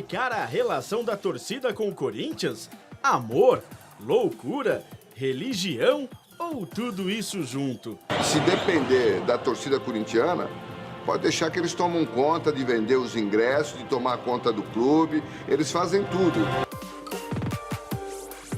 explicar a relação da torcida com o Corinthians? Amor? Loucura? Religião? Ou tudo isso junto? Se depender da torcida corintiana, pode deixar que eles tomam conta de vender os ingressos, de tomar conta do clube. Eles fazem tudo.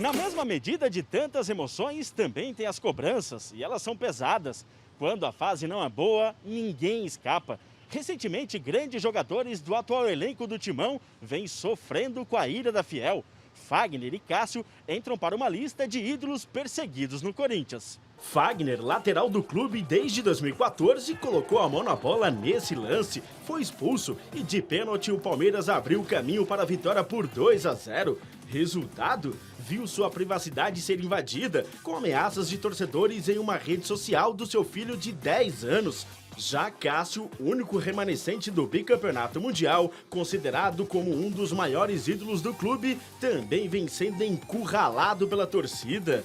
Na mesma medida de tantas emoções, também tem as cobranças, e elas são pesadas. Quando a fase não é boa, ninguém escapa. Recentemente, grandes jogadores do atual elenco do Timão vêm sofrendo com a ira da Fiel. Fagner e Cássio entram para uma lista de ídolos perseguidos no Corinthians. Fagner, lateral do clube desde 2014, colocou a mão na bola nesse lance, foi expulso e de pênalti o Palmeiras abriu o caminho para a vitória por 2-0. Resultado? Viu sua privacidade ser invadida com ameaças de torcedores em uma rede social do seu filho de 10 anos. Já Cássio, único remanescente do bicampeonato mundial, considerado como um dos maiores ídolos do clube, também vem sendo encurralado pela torcida.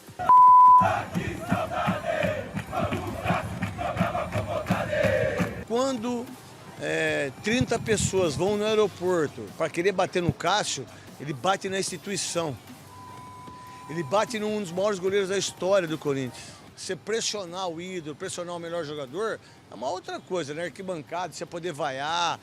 Quando 30 pessoas vão no aeroporto para querer bater no Cássio, ele bate na instituição. Ele bate num dos maiores goleiros da história do Corinthians. Você pressionar o ídolo, pressionar o melhor jogador, é uma outra coisa, né? Arquibancada, você poder vaiar,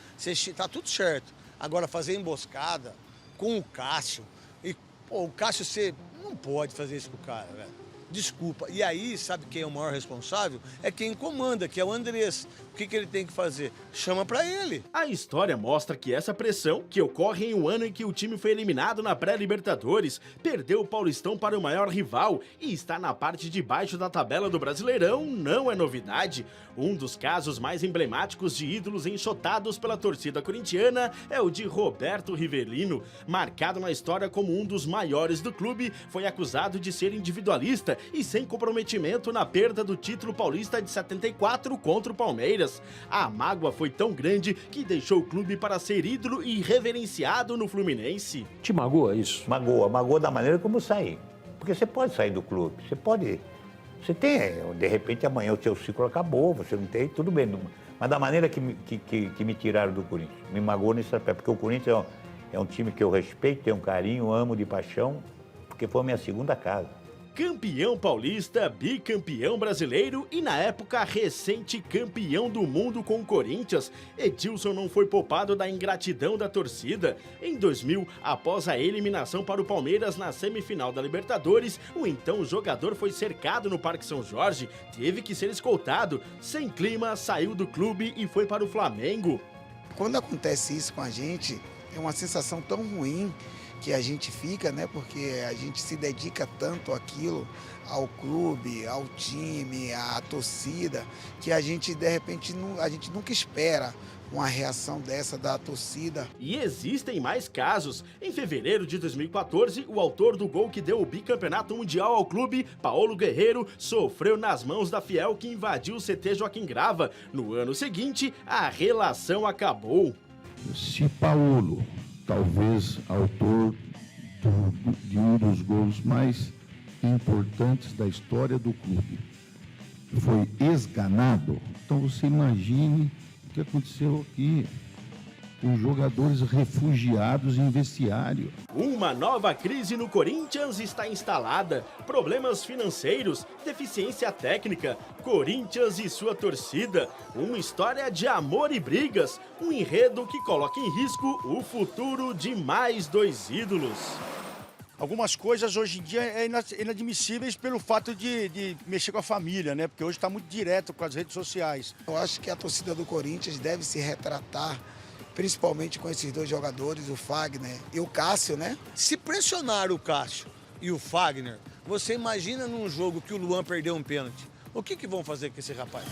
tá tudo certo. Agora, fazer emboscada com o Cássio, e pô, o Cássio, você não pode fazer isso com o cara, velho. Desculpa. E aí, sabe quem é o maior responsável? É quem comanda, que é o Andrés. O que ele tem que fazer? Chama pra ele. A história mostra que essa pressão, que ocorre em um ano em que o time foi eliminado na pré-Libertadores, perdeu o Paulistão para o maior rival e está na parte de baixo da tabela do Brasileirão, não é novidade. Um dos casos mais emblemáticos de ídolos enxotados pela torcida corintiana é o de Roberto Rivelino. Marcado na história como um dos maiores do clube, foi acusado de ser individualista e sem comprometimento na perda do título paulista de 74 contra o Palmeiras. A mágoa foi tão grande que deixou o clube para ser ídolo e reverenciado no Fluminense. Te magoa isso? Magoa da maneira como sair. Porque você pode sair do clube, você tem, de repente amanhã o seu ciclo acabou, você não tem, tudo bem. Mas da maneira que me tiraram do Corinthians, me magoou nesse aspecto, porque o Corinthians é um time que eu respeito, tenho um carinho, amo de paixão, porque foi a minha segunda casa. Campeão paulista, bicampeão brasileiro e na época recente campeão do mundo com o Corinthians, Edilson não foi poupado da ingratidão da torcida. Em 2000, após a eliminação para o Palmeiras na semifinal da Libertadores, o então jogador foi cercado no Parque São Jorge, teve que ser escoltado. Sem clima, saiu do clube e foi para o Flamengo. Quando acontece isso com a gente, é uma sensação tão ruim que a gente fica, né? Porque a gente se dedica tanto àquilo, ao clube, ao time, à torcida, que a gente, de repente, a gente nunca espera uma reação dessa da torcida. E existem mais casos. Em fevereiro de 2014, o autor do gol que deu o bicampeonato mundial ao clube, Paulo Guerreiro, sofreu nas mãos da Fiel que invadiu o CT Joaquim Grava. No ano seguinte, a relação acabou. Se Paulo, talvez autor de um dos gols mais importantes da história do clube, foi esganado, então você imagine o que aconteceu aqui, com jogadores refugiados em vestiário. Uma nova crise no Corinthians está instalada. Problemas financeiros, deficiência técnica, Corinthians e sua torcida. Uma história de amor e brigas. Um enredo que coloca em risco o futuro de mais dois ídolos. Algumas coisas hoje em dia é inadmissíveis pelo fato de mexer com a família, né? Porque hoje está muito direto com as redes sociais. Eu acho que a torcida do Corinthians deve se retratar, principalmente com esses dois jogadores, o Fagner e o Cássio, né? Se pressionar o Cássio e o Fagner, você imagina num jogo que o Luan perdeu um pênalti. O que vão fazer com esse rapaz?